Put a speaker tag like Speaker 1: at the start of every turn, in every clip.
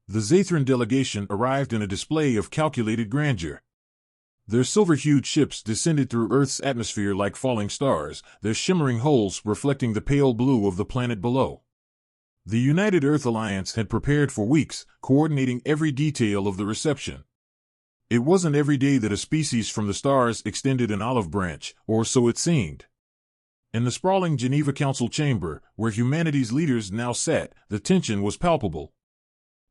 Speaker 1: The Zathran delegation arrived in a display of calculated grandeur. Their silver-hued ships descended through Earth's atmosphere like falling stars, their shimmering hulls reflecting the pale blue of the planet below. The United Earth Alliance had prepared for weeks, coordinating every detail of the reception. It wasn't every day that a species from the stars extended an olive branch, or so it seemed. In the sprawling Geneva Council chamber, where humanity's leaders now sat, the tension was palpable.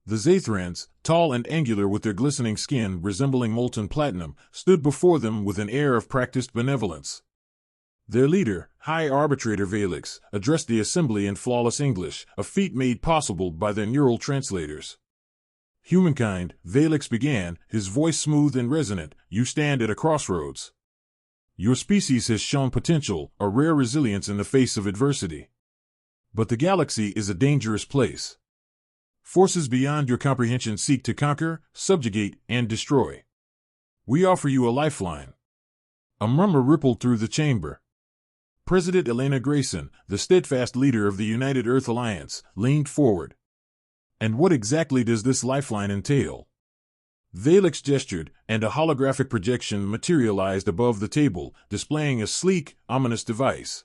Speaker 1: The Zathrans, tall and angular with their glistening skin resembling molten platinum, stood before them with an air of practiced benevolence. Their leader, High Arbitrator Valix, addressed the assembly in flawless English, a feat made possible by their neural translators. "Humankind," Valix began, his voice smooth and resonant, "you stand at a crossroads. Your species has shown potential, a rare resilience in the face of adversity. But the galaxy is a dangerous place. Forces beyond your comprehension seek to conquer, subjugate, and destroy. We offer you a lifeline." A murmur rippled through the chamber. President Elena Grayson, the steadfast leader of the United Earth Alliance, leaned forward. "And what exactly does this lifeline entail?" Valix gestured, and a holographic projection materialized above the table, displaying a sleek, ominous device.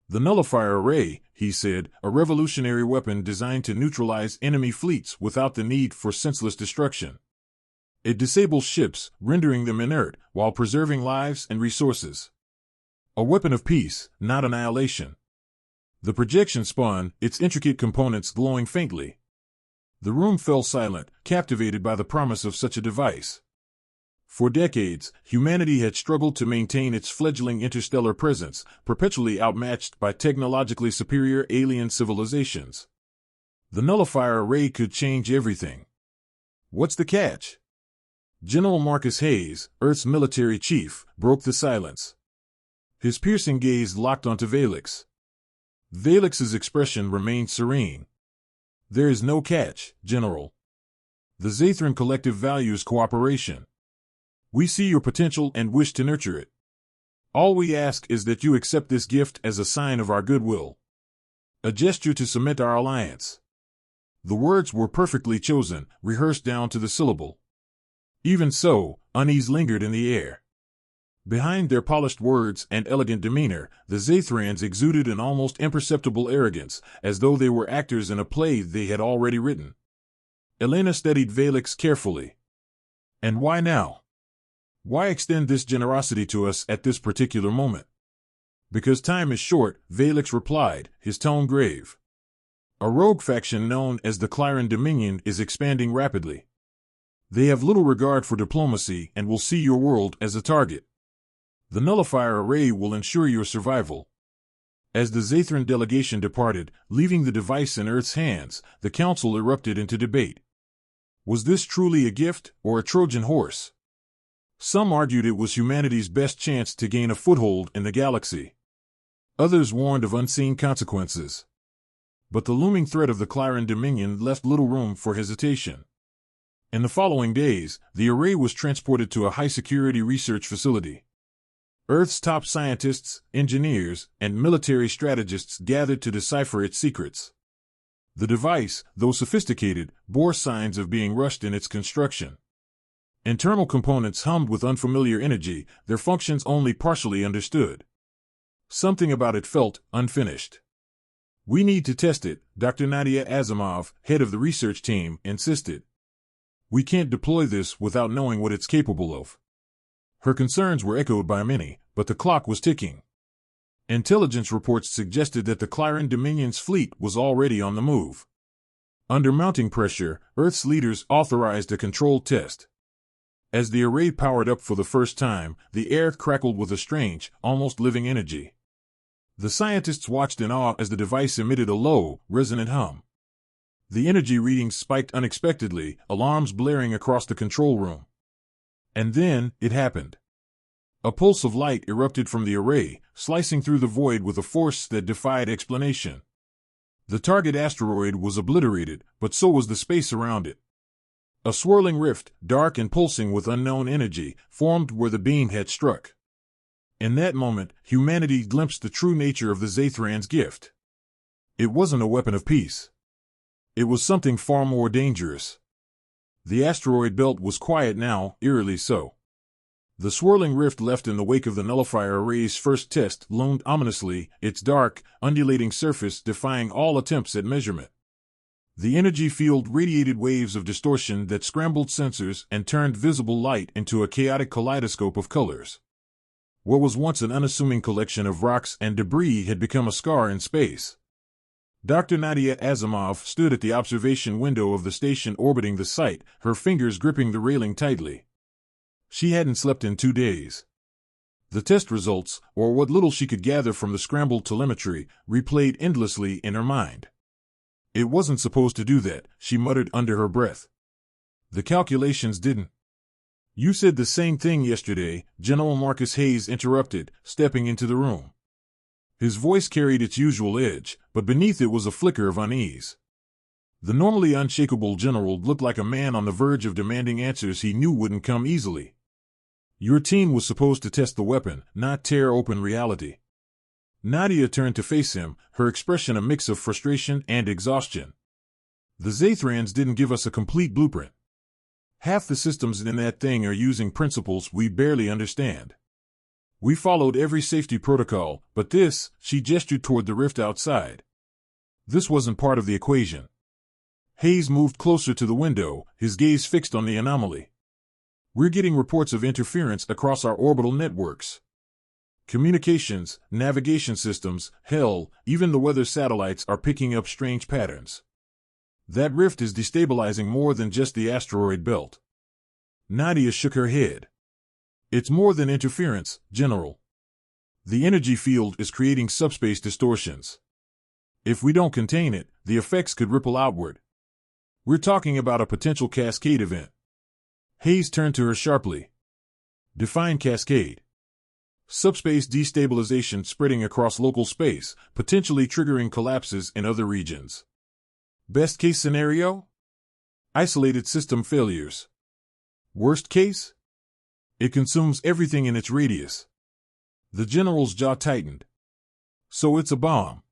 Speaker 1: "The nullifier array," he said, "a revolutionary weapon designed to neutralize enemy fleets without the need for senseless destruction. It disables ships, rendering them inert, while preserving lives and resources. A weapon of peace, not annihilation." The projection spun, its intricate components glowing faintly. The room fell silent, captivated by the promise of such a device. For decades, humanity had struggled to maintain its fledgling interstellar presence, perpetually outmatched by technologically superior alien civilizations. The nullifier array could change everything. "What's the catch?" General Marcus Hayes, Earth's military chief, broke the silence. His piercing gaze locked onto Valix. Valix's expression remained serene. "There is no catch, General. The Zathran collective values cooperation. We see your potential and wish to nurture it. All we ask is that you accept this gift as a sign of our goodwill. A gesture to cement our alliance." The words were perfectly chosen, rehearsed down to the syllable. Even so, unease lingered in the air. Behind their polished words and elegant demeanor, the Zathrans exuded an almost imperceptible arrogance, as though they were actors in a play they had already written. Elena studied Valix carefully. "And why now? Why extend this generosity to us at this particular moment?" "Because time is short," Valix replied, his tone grave. "A rogue faction known as the Clyran Dominion is expanding rapidly. They have little regard for diplomacy and will see your world as a target. The nullifier array will ensure your survival." As the Zathran delegation departed, leaving the device in Earth's hands, the council erupted into debate. Was this truly a gift, or a Trojan horse? Some argued it was humanity's best chance to gain a foothold in the galaxy. Others warned of unseen consequences. But the looming threat of the Clyran Dominion left little room for hesitation. In the following days, the array was transported to a high-security research facility. Earth's top scientists, engineers, and military strategists gathered to decipher its secrets. The device, though sophisticated, bore signs of being rushed in its construction. Internal components hummed with unfamiliar energy, their functions only partially understood. Something about it felt unfinished. "We need to test it," Dr. Nadia Asimov, head of the research team, insisted. "We can't deploy this without knowing what it's capable of." Her concerns were echoed by many, but the clock was ticking. Intelligence reports suggested that the Clyran Dominion's fleet was already on the move. Under mounting pressure, Earth's leaders authorized a controlled test. As the array powered up for the first time, the air crackled with a strange, almost living energy. The scientists watched in awe as the device emitted a low, resonant hum. The energy readings spiked unexpectedly, alarms blaring across the control room. And then, it happened. A pulse of light erupted from the array, slicing through the void with a force that defied explanation. The target asteroid was obliterated, but so was the space around it. A swirling rift, dark and pulsing with unknown energy, formed where the beam had struck. In that moment, humanity glimpsed the true nature of the Zathran's gift. It wasn't a weapon of peace. It was something far more dangerous. The asteroid belt was quiet now, eerily so. The swirling rift left in the wake of the nullifier array's first test loomed ominously, its dark, undulating surface defying all attempts at measurement. The energy field radiated waves of distortion that scrambled sensors and turned visible light into a chaotic kaleidoscope of colors. What was once an unassuming collection of rocks and debris had become a scar in space. Dr. Nadia Asimov stood at the observation window of the station orbiting the site, her fingers gripping the railing tightly. She hadn't slept in 2 days. The test results, or what little she could gather from the scrambled telemetry, replayed endlessly in her mind. It wasn't supposed to do that, she muttered under her breath. The calculations didn't. You said the same thing yesterday, General Marcus Hayes interrupted, stepping into the room. His voice carried its usual edge, but beneath it was a flicker of unease. The normally unshakable general looked like a man on the verge of demanding answers he knew wouldn't come easily. Your team was supposed to test the weapon, not tear open reality. Nadia turned to face him, her expression a mix of frustration and exhaustion. The Zathrans didn't give us a complete blueprint. Half the systems in that thing are using principles we barely understand. We followed every safety protocol, but this, she gestured toward the rift outside. This wasn't part of the equation. Hayes moved closer to the window, his gaze fixed on the anomaly. We're getting reports of interference across our orbital networks. Communications, navigation systems, hell, even the weather satellites are picking up strange patterns. That rift is destabilizing more than just the asteroid belt. Nadia shook her head. It's more than interference, General. The energy field is creating subspace distortions. If we don't contain it, the effects could ripple outward. We're talking about a potential cascade event. Hayes turned to her sharply. Define cascade. Subspace destabilization spreading across local space, potentially triggering collapses in other regions. Best case scenario? Isolated system failures. Worst case? It consumes everything in its radius. The general's jaw tightened. So it's a bomb.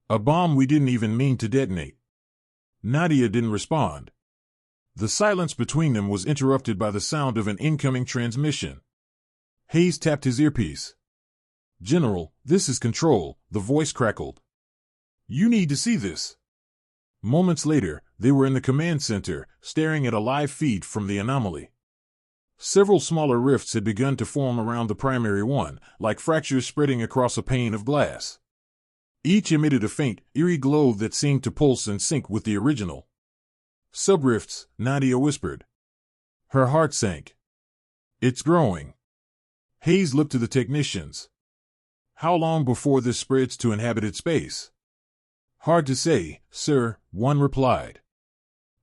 Speaker 1: A bomb we didn't even mean to detonate. Nadia didn't respond. The silence between them was interrupted by the sound of an incoming transmission. Hayes tapped his earpiece. General, this is Control, the voice crackled. You need to see this. Moments later, they were in the command center, staring at a live feed from the anomaly. Several smaller rifts had begun to form around the primary one, like fractures spreading across a pane of glass. Each emitted a faint, eerie glow that seemed to pulse and sync with the original. Subrifts, Nadia whispered. Her heart sank. It's growing. Hayes looked to the technicians. How long before this spreads to inhabited space? Hard to say, sir, one replied.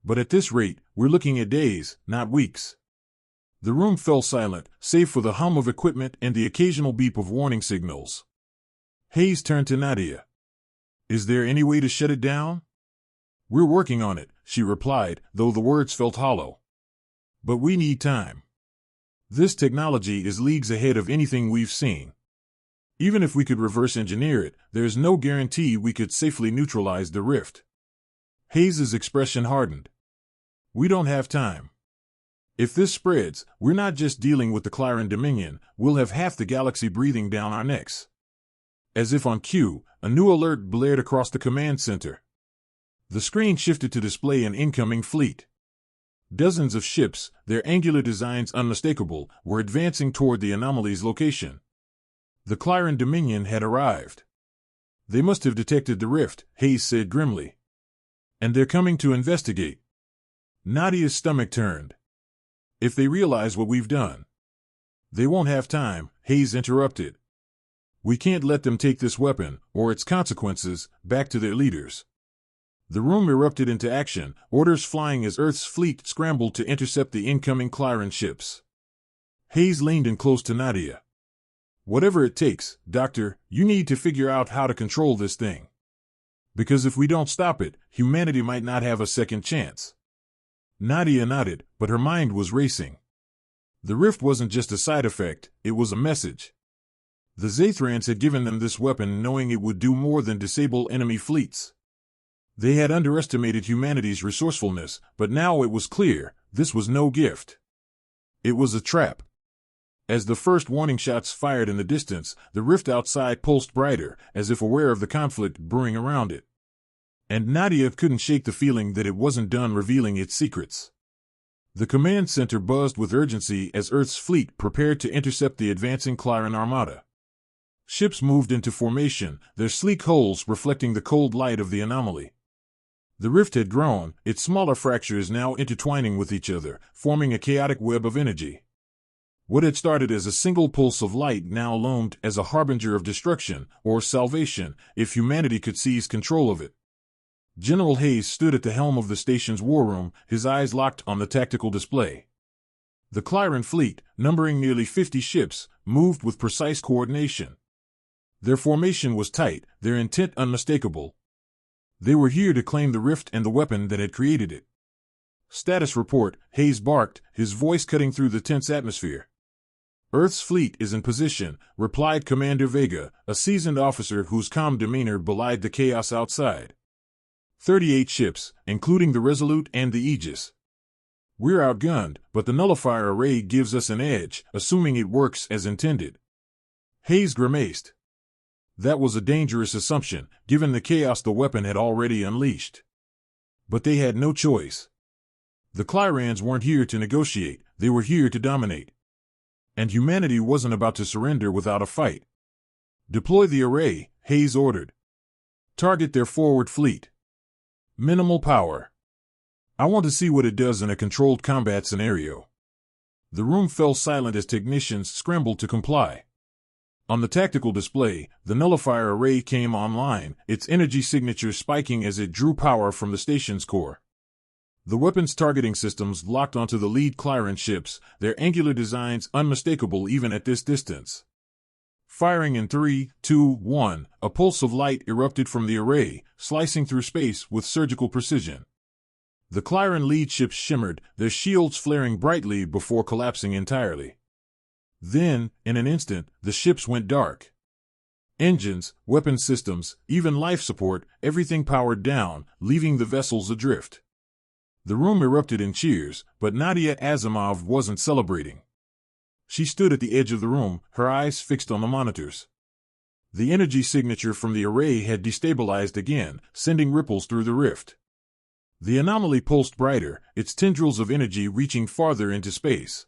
Speaker 1: But at this rate, we're looking at days, not weeks. The room fell silent, save for the hum of equipment and the occasional beep of warning signals. Hayes turned to Nadia. Is there any way to shut it down? We're working on it, she replied, though the words felt hollow. But we need time. This technology is leagues ahead of anything we've seen. Even if we could reverse engineer it, there's no guarantee we could safely neutralize the rift. Hayes's expression hardened. We don't have time. If this spreads, we're not just dealing with the Clyran Dominion, we'll have half the galaxy breathing down our necks. As if on cue, a new alert blared across the command center. The screen shifted to display an incoming fleet. Dozens of ships, their angular designs unmistakable, were advancing toward the anomaly's location. The Clyran Dominion had arrived. They must have detected the rift, Hayes said grimly. And they're coming to investigate. Nadia's stomach turned. If they realize what we've done. They won't have time, Hayes interrupted. We can't let them take this weapon, or its consequences, back to their leaders. The room erupted into action, orders flying as Earth's fleet scrambled to intercept the incoming Clyran ships. Hayes leaned in close to Nadia. Whatever it takes, Doctor, you need to figure out how to control this thing. Because if we don't stop it, humanity might not have a second chance. Nadia nodded, but her mind was racing. The rift wasn't just a side effect, it was a message. The Zathrans had given them this weapon knowing it would do more than disable enemy fleets. They had underestimated humanity's resourcefulness, but now it was clear, This was no gift. It was a trap. As the first warning shots fired in the distance, the rift outside pulsed brighter, as if aware of the conflict brewing around it. And Nadia couldn't shake the feeling that it wasn't done revealing its secrets. The command center buzzed with urgency as Earth's fleet prepared to intercept the advancing Clyran armada. Ships moved into formation, their sleek hulls reflecting the cold light of the anomaly. The rift had grown, its smaller fractures now intertwining with each other, forming a chaotic web of energy. What had started as a single pulse of light now loomed as a harbinger of destruction, or salvation, if humanity could seize control of it. General Hayes stood at the helm of the station's war room, his eyes locked on the tactical display. The Clyran fleet, numbering nearly 50 ships, moved with precise coordination. Their formation was tight, their intent unmistakable. They were here to claim the rift and the weapon that had created it. "Status report," Hayes barked, his voice cutting through the tense atmosphere. "Earth's fleet is in position," replied Commander Vega, a seasoned officer whose calm demeanor belied the chaos outside. 38 ships, including the Resolute and the Aegis. "We're outgunned, but the nullifier array gives us an edge, assuming it works as intended." Hayes grimaced. That was a dangerous assumption, given the chaos the weapon had already unleashed. But they had no choice. The Clyrans weren't here to negotiate, they were here to dominate. And humanity wasn't about to surrender without a fight. "Deploy the array," Hayes ordered. "Target their forward fleet. Minimal power. I want to see what it does in a controlled combat scenario." The room fell silent as technicians scrambled to comply. On the tactical display, the nullifier array came online, its energy signature spiking as it drew power from the station's core. The weapons targeting systems locked onto the lead Clyran ships, their angular designs unmistakable even at this distance. Firing in 3, 2, 1, a pulse of light erupted from the array, slicing through space with surgical precision. The Clyran lead ships shimmered, their shields flaring brightly before collapsing entirely. Then, in an instant, the ships went dark. Engines, weapon systems, even life support, everything powered down, leaving the vessels adrift. The room erupted in cheers, but Nadia Asimov wasn't celebrating. She stood at the edge of the room, her eyes fixed on the monitors. The energy signature from the array had destabilized again, sending ripples through the rift. The anomaly pulsed brighter, its tendrils of energy reaching farther into space.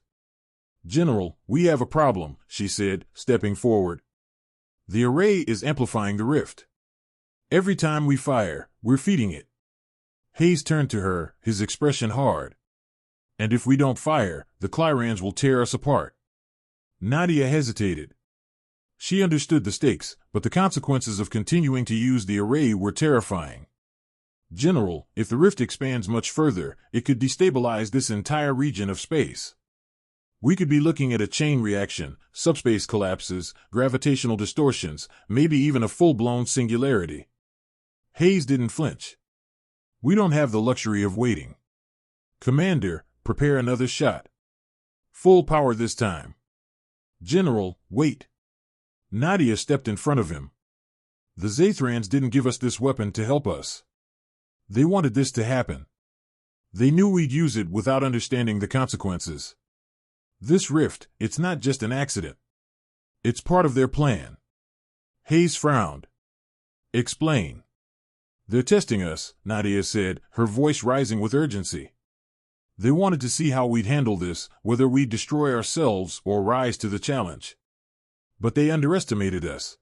Speaker 1: "General, we have a problem," she said, stepping forward. "The array is amplifying the rift. Every time we fire, we're feeding it." Hayes turned to her, his expression hard. "And if we don't fire, the Clyrans will tear us apart." Nadia hesitated. She understood the stakes, but the consequences of continuing to use the array were terrifying. "General, if the rift expands much further, it could destabilize this entire region of space. We could be looking at a chain reaction, subspace collapses, gravitational distortions, maybe even a full-blown singularity." Hayes didn't flinch. "We don't have the luxury of waiting. Commander, prepare another shot. Full power this time." "General, wait." Nadia stepped in front of him. "The Zathrans didn't give us this weapon to help us. They wanted this to happen. They knew we'd use it without understanding the consequences. This rift, it's not just an accident. It's part of their plan." Hayes frowned. "Explain." "They're testing us," Nadia said, her voice rising with urgency. "They wanted to see how we'd handle this, whether we'd destroy ourselves or rise to the challenge. But they underestimated us.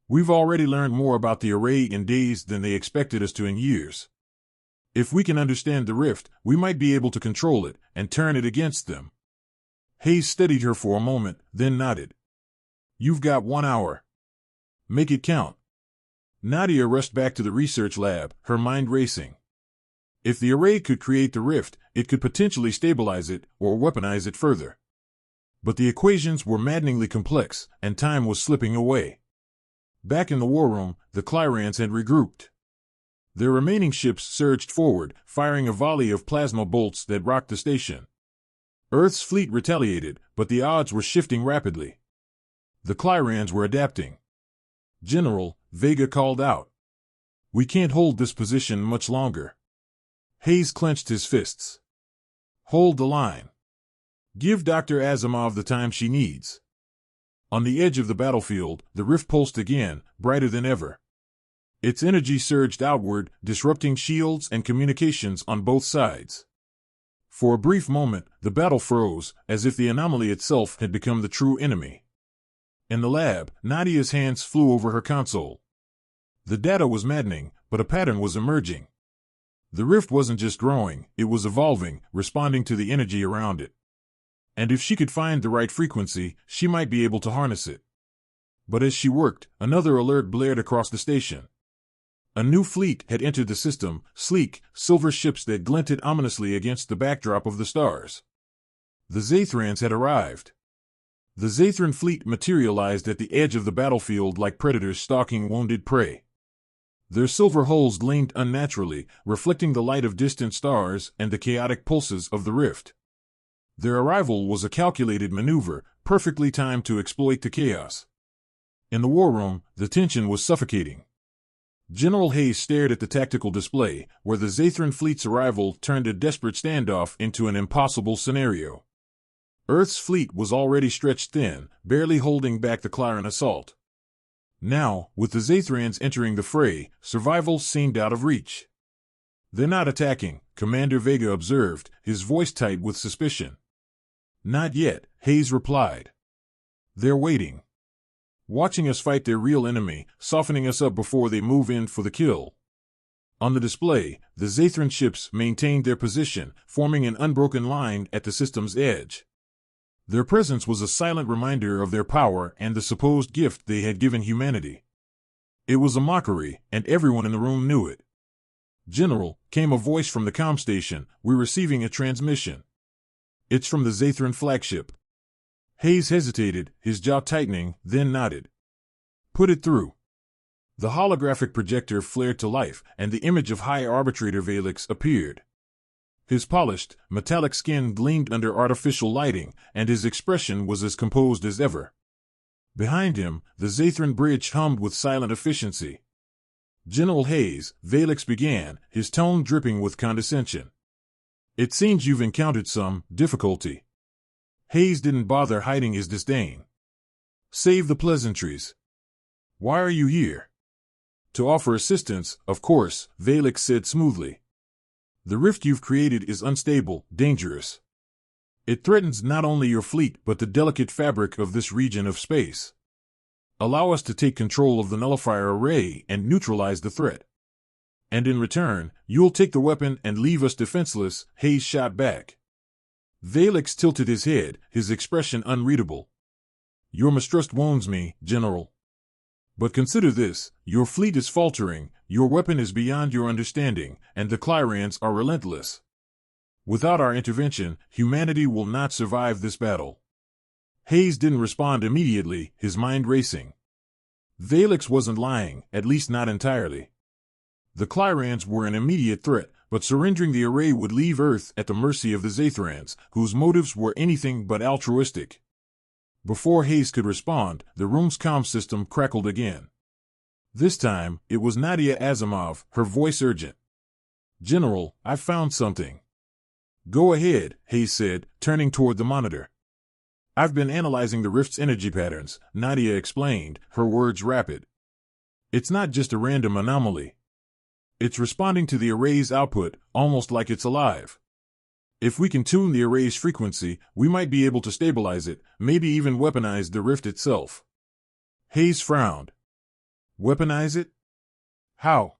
Speaker 1: We've already learned more about the array in days than they expected us to in years. If we can understand the rift, we might be able to control it and turn it against them." Hayes studied her for a moment, then nodded. "You've got 1 hour. Make it count." Nadia rushed back to the research lab, her mind racing. If the array could create the rift, it could potentially stabilize it or weaponize it further. But the equations were maddeningly complex, and time was slipping away. Back in the war room, the Clyrans had regrouped. Their remaining ships surged forward, firing a volley of plasma bolts that rocked the station. Earth's fleet retaliated, but the odds were shifting rapidly. The Clyrans were adapting. "General," Vega called out. "We can't hold this position much longer." Hayes clenched his fists. Hold the line. Give Dr. Asimov the time she needs. On the edge of the battlefield, the rift pulsed again, brighter than ever. Its energy surged outward, disrupting shields and communications on both sides. For a brief moment, the battle froze, as if the anomaly itself had become the true enemy. In the lab, Nadia's hands flew over her console. The data was maddening, but a pattern was emerging. The rift wasn't just growing, it was evolving, responding to the energy around it. And if she could find the right frequency, she might be able to harness it. But as she worked, another alert blared across the station. A new fleet had entered the system, sleek, silver ships that glinted ominously against the backdrop of the stars. The Zathrans had arrived. The Zathran fleet materialized at the edge of the battlefield like predators stalking wounded prey. Their silver hulls gleamed unnaturally, reflecting the light of distant stars and the chaotic pulses of the rift. Their arrival was a calculated maneuver, perfectly timed to exploit the chaos. In the war room, the tension was suffocating. General Hayes stared at the tactical display, where the Zathran fleet's arrival turned a desperate standoff into an impossible scenario. Earth's fleet was already stretched thin, barely holding back the Claran assault. Now, with the Zathrans entering the fray, survival seemed out of reach. "They're not attacking," Commander Vega observed, his voice tight with suspicion. "Not yet," Hayes replied. "They're waiting. Watching us fight their real enemy, softening us up before they move in for the kill." On the display, the Zathran ships maintained their position, forming an unbroken line at the system's edge. Their presence was a silent reminder of their power and the supposed gift they had given humanity. It was a mockery, and everyone in the room knew it. "General," came a voice from the comm station, "we're receiving a transmission." "It's from the Zathran flagship." Hayes hesitated, his jaw tightening, then nodded. "Put it through." The holographic projector flared to life, and the image of High Arbitrator Valix appeared. His polished, metallic skin gleamed under artificial lighting, and his expression was as composed as ever. Behind him, the Zathran bridge hummed with silent efficiency. "General Hayes," Valix began, his tone dripping with condescension. "It seems you've encountered some difficulty." Hayes didn't bother hiding his disdain. "Save the pleasantries. Why are you here?" "To offer assistance, of course," Valix said smoothly. "The rift you've created is unstable, dangerous. It threatens not only your fleet but the delicate fabric of this region of space. Allow us to take control of the nullifier array and neutralize the threat. And in return, you'll take the weapon and leave us defenseless," Hayes shot back. Valix tilted his head, his expression unreadable. "Your mistrust wounds me, General. But consider this, your fleet is faltering, your weapon is beyond your understanding, and the Clarans are relentless. Without our intervention, humanity will not survive this battle." Hayes didn't respond immediately, his mind racing. Valix wasn't lying, at least not entirely. The Clarans were an immediate threat, but surrendering the array would leave Earth at the mercy of the Zathrans, whose motives were anything but altruistic. Before Hayes could respond, the room's comm system crackled again. This time, it was Nadia Asimov, her voice urgent. "General, I've found something." "Go ahead," Hayes said, turning toward the monitor. "I've been analyzing the rift's energy patterns," Nadia explained, her words rapid. "It's not just a random anomaly. It's responding to the array's output, almost like it's alive. If we can tune the array's frequency, we might be able to stabilize it, maybe even weaponize the rift itself." Hayes frowned. "Weaponize it? How?"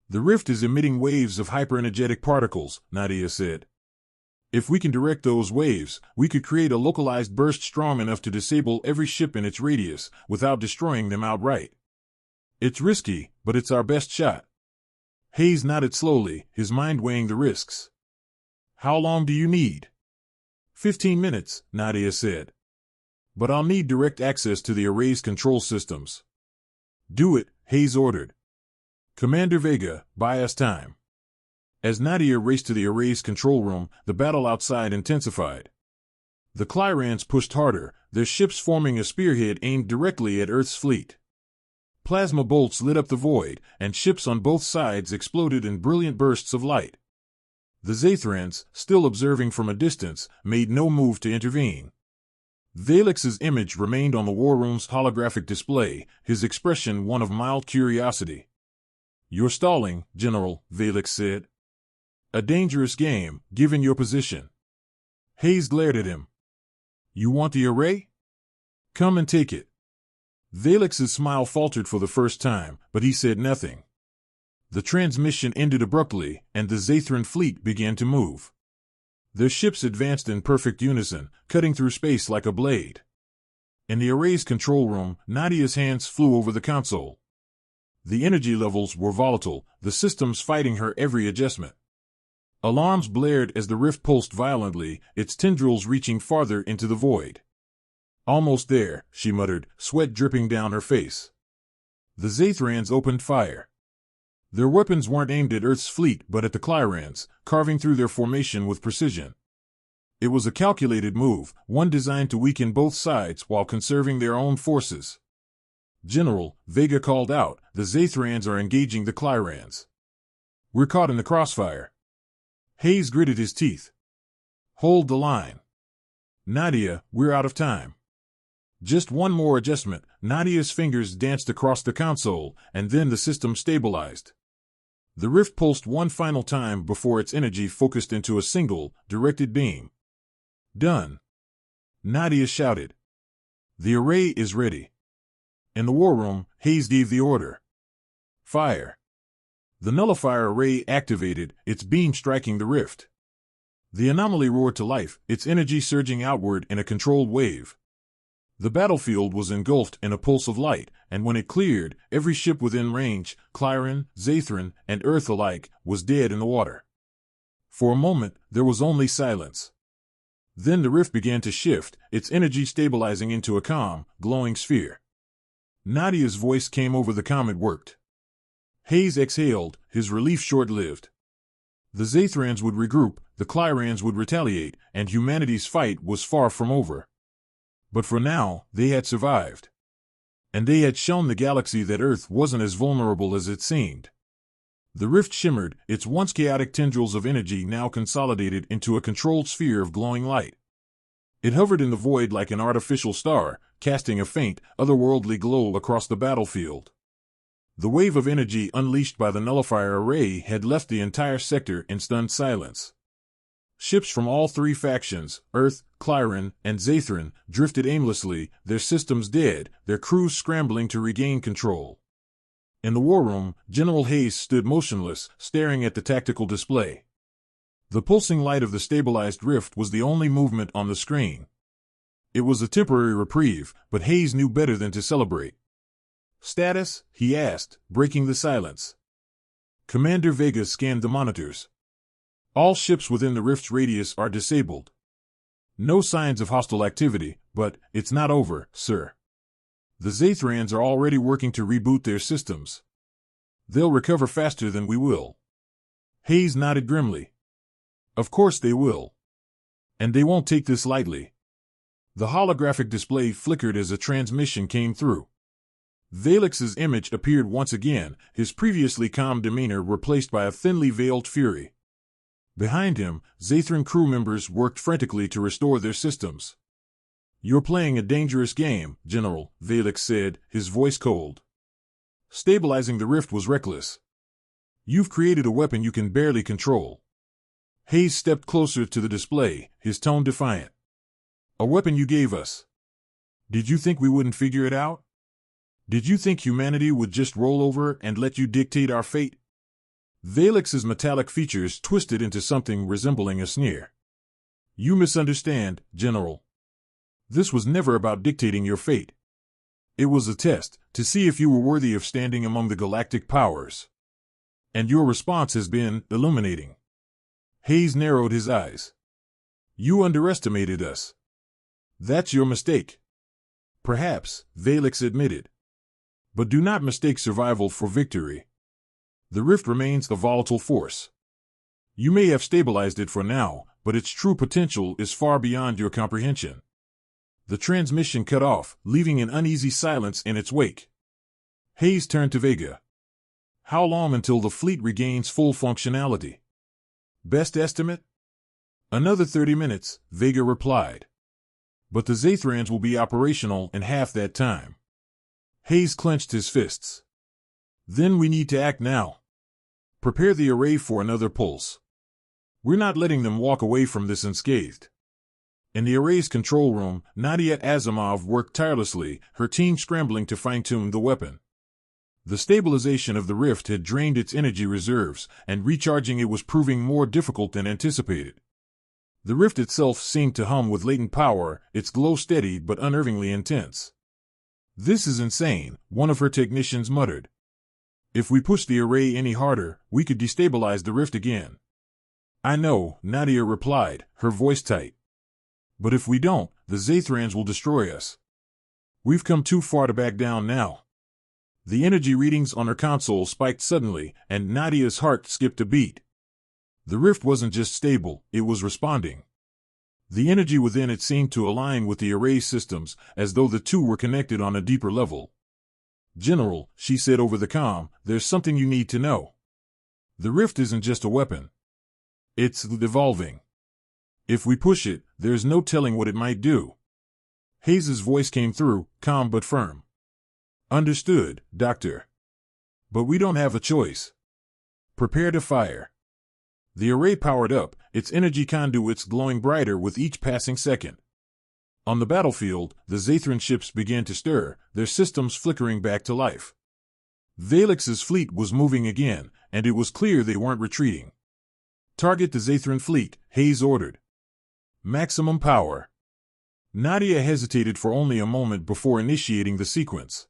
Speaker 1: "The rift is emitting waves of hyperenergetic particles," Nadia said. "If we can direct those waves, we could create a localized burst strong enough to disable every ship in its radius, without destroying them outright. It's risky, but it's our best shot." Hayes nodded slowly, his mind weighing the risks. "How long do you need?" 15 minutes, Nadia said. "But I'll need direct access to the array's control systems." "Do it," Hayes ordered. "Commander Vega, buy us time." As Nadia raced to the array's control room, the battle outside intensified. The Clarans pushed harder, their ships forming a spearhead aimed directly at Earth's fleet. Plasma bolts lit up the void, and ships on both sides exploded in brilliant bursts of light. The Zathrans, still observing from a distance, made no move to intervene. Valex's image remained on the war room's holographic display, his expression one of mild curiosity. "You're stalling, General," Valex said. "A dangerous game, given your position." Hayes glared at him. "You want the array? Come and take it." Valex's smile faltered for the first time, but he said nothing. The transmission ended abruptly, and the Zathran fleet began to move. Their ships advanced in perfect unison, cutting through space like a blade. In the array's control room, Nadia's hands flew over the console. The energy levels were volatile, the systems fighting her every adjustment. Alarms blared as the rift pulsed violently, its tendrils reaching farther into the void. "Almost there," she muttered, sweat dripping down her face. The Zathrans opened fire. Their weapons weren't aimed at Earth's fleet but at the Clyrans, carving through their formation with precision. It was a calculated move, one designed to weaken both sides while conserving their own forces. "General," Vega called out, "the Zathrans are engaging the Clyrans. We're caught in the crossfire." Hayes gritted his teeth. "Hold the line. Nadia, we're out of time." Just one more adjustment. Nadia's fingers danced across the console, and then the system stabilized. The rift pulsed one final time before its energy focused into a single, directed beam. "Done," Nadia shouted. "The array is ready." In the war room, Hayes gave the order. "Fire." The nullifier array activated, its beam striking the rift. The anomaly roared to life, its energy surging outward in a controlled wave. The battlefield was engulfed in a pulse of light, and when it cleared, every ship within range, Clyran, Zathran, and Earth alike, was dead in the water. For a moment, there was only silence. Then the rift began to shift, its energy stabilizing into a calm, glowing sphere. Nadia's voice came over the comm. "It worked." Hayes exhaled, his relief short-lived. The Zathrans would regroup, the Clyrans would retaliate, and humanity's fight was far from over. But for now, they had survived. And they had shown the galaxy that Earth wasn't as vulnerable as it seemed. The rift shimmered, its once chaotic tendrils of energy now consolidated into a controlled sphere of glowing light. It hovered in the void like an artificial star, casting a faint, otherworldly glow across the battlefield. The wave of energy unleashed by the nullifier array had left the entire sector in stunned silence. Ships from all three factions, Earth, Clyran, and Zathran, drifted aimlessly, their systems dead, their crews scrambling to regain control. In the war room, General Hayes stood motionless, staring at the tactical display. The pulsing light of the stabilized rift was the only movement on the screen. It was a temporary reprieve, but Hayes knew better than to celebrate. "Status?" he asked, breaking the silence. Commander Vega scanned the monitors. "All ships within the rift's radius are disabled. No signs of hostile activity, but it's not over, sir. The Zathrans are already working to reboot their systems. They'll recover faster than we will." Hayes nodded grimly. "Of course they will. And they won't take this lightly." The holographic display flickered as a transmission came through. Valex's image appeared once again, his previously calm demeanor replaced by a thinly veiled fury. Behind him, Zathran crew members worked frantically to restore their systems. "You're playing a dangerous game, General," Valex said, his voice cold. "Stabilizing the rift was reckless. You've created a weapon you can barely control." Hayes stepped closer to the display, his tone defiant. "A weapon you gave us. Did you think we wouldn't figure it out? Did you think humanity would just roll over and let you dictate our fate?" Valex's metallic features twisted into something resembling a sneer. "You misunderstand, General. This was never about dictating your fate. It was a test, to see if you were worthy of standing among the galactic powers. And your response has been illuminating." Hayes narrowed his eyes. "You underestimated us. That's your mistake." "Perhaps," Valex admitted. "But do not mistake survival for victory. The rift remains a volatile force. You may have stabilized it for now, but its true potential is far beyond your comprehension." The transmission cut off, leaving an uneasy silence in its wake. Hayes turned to Vega. "How long until the fleet regains full functionality?" Best estimate? Another 30 minutes, Vega replied. But the Zathrans will be operational in half that time. Hayes clenched his fists. Then we need to act now. Prepare the array for another pulse. We're not letting them walk away from this unscathed. In the array's control room, Nadia Asimov worked tirelessly, her team scrambling to fine-tune the weapon. The stabilization of the rift had drained its energy reserves, and recharging it was proving more difficult than anticipated. The rift itself seemed to hum with latent power, its glow steady but unnervingly intense. "This is insane," one of her technicians muttered. "If we push the array any harder, we could destabilize the rift again." "I know," Nadia replied, her voice tight. "But if we don't, the Zathrans will destroy us. We've come too far to back down now." The energy readings on her console spiked suddenly, and Nadia's heart skipped a beat. The rift wasn't just stable, it was responding. The energy within it seemed to align with the array systems, as though the two were connected on a deeper level. "General," she said over the comm, "there's something you need to know. The rift isn't just a weapon. It's evolving. If we push it, there's no telling what it might do." Hayes's voice came through, calm but firm. "Understood, Doctor. But we don't have a choice. Prepare to fire." The array powered up, its energy conduits glowing brighter with each passing second. On the battlefield, the Zathran ships began to stir, their systems flickering back to life. Valix's fleet was moving again, and it was clear they weren't retreating. "Target the Zathran fleet," Hayes ordered. "Maximum power." Nadia hesitated for only a moment before initiating the sequence.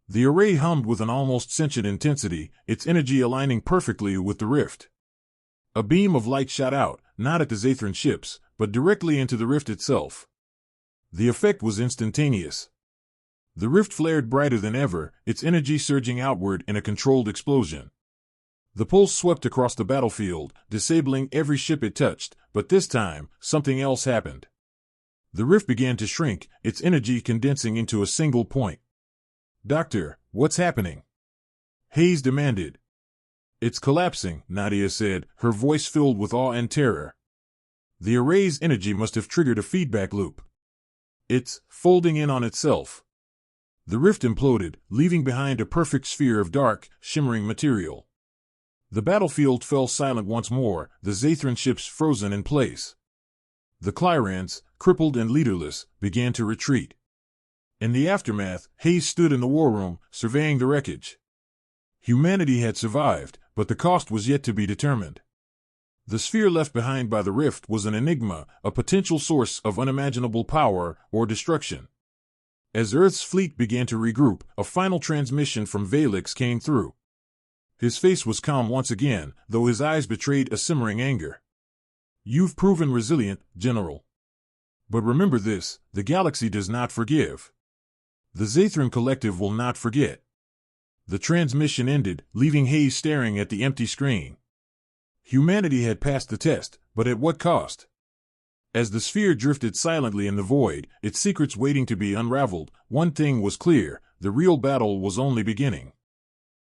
Speaker 1: The array hummed with an almost sentient intensity, its energy aligning perfectly with the rift. A beam of light shot out, not at the Zathran ships, but directly into the rift itself. The effect was instantaneous. The rift flared brighter than ever, its energy surging outward in a controlled explosion. The pulse swept across the battlefield, disabling every ship it touched, but this time, something else happened. The rift began to shrink, its energy condensing into a single point. "Doctor, what's happening?" Hayes demanded. "It's collapsing," Nadia said, her voice filled with awe and terror. The array's energy must have triggered a feedback loop. "It's folding in on itself." The rift imploded, leaving behind a perfect sphere of dark, shimmering material. The battlefield fell silent once more, the Zathran ships frozen in place. The Clyrans, crippled and leaderless, began to retreat. In the aftermath, Hayes stood in the war room, surveying the wreckage. Humanity had survived, but the cost was yet to be determined. The sphere left behind by the rift was an enigma, a potential source of unimaginable power or destruction. As Earth's fleet began to regroup, a final transmission from Valix came through. His face was calm once again, though his eyes betrayed a simmering anger. "You've proven resilient, General. But remember this, the galaxy does not forgive. The Zathran Collective will not forget." The transmission ended, leaving Hayes staring at the empty screen. Humanity had passed the test, but at what cost? As the sphere drifted silently in the void, its secrets waiting to be unraveled, one thing was clear, the real battle was only beginning.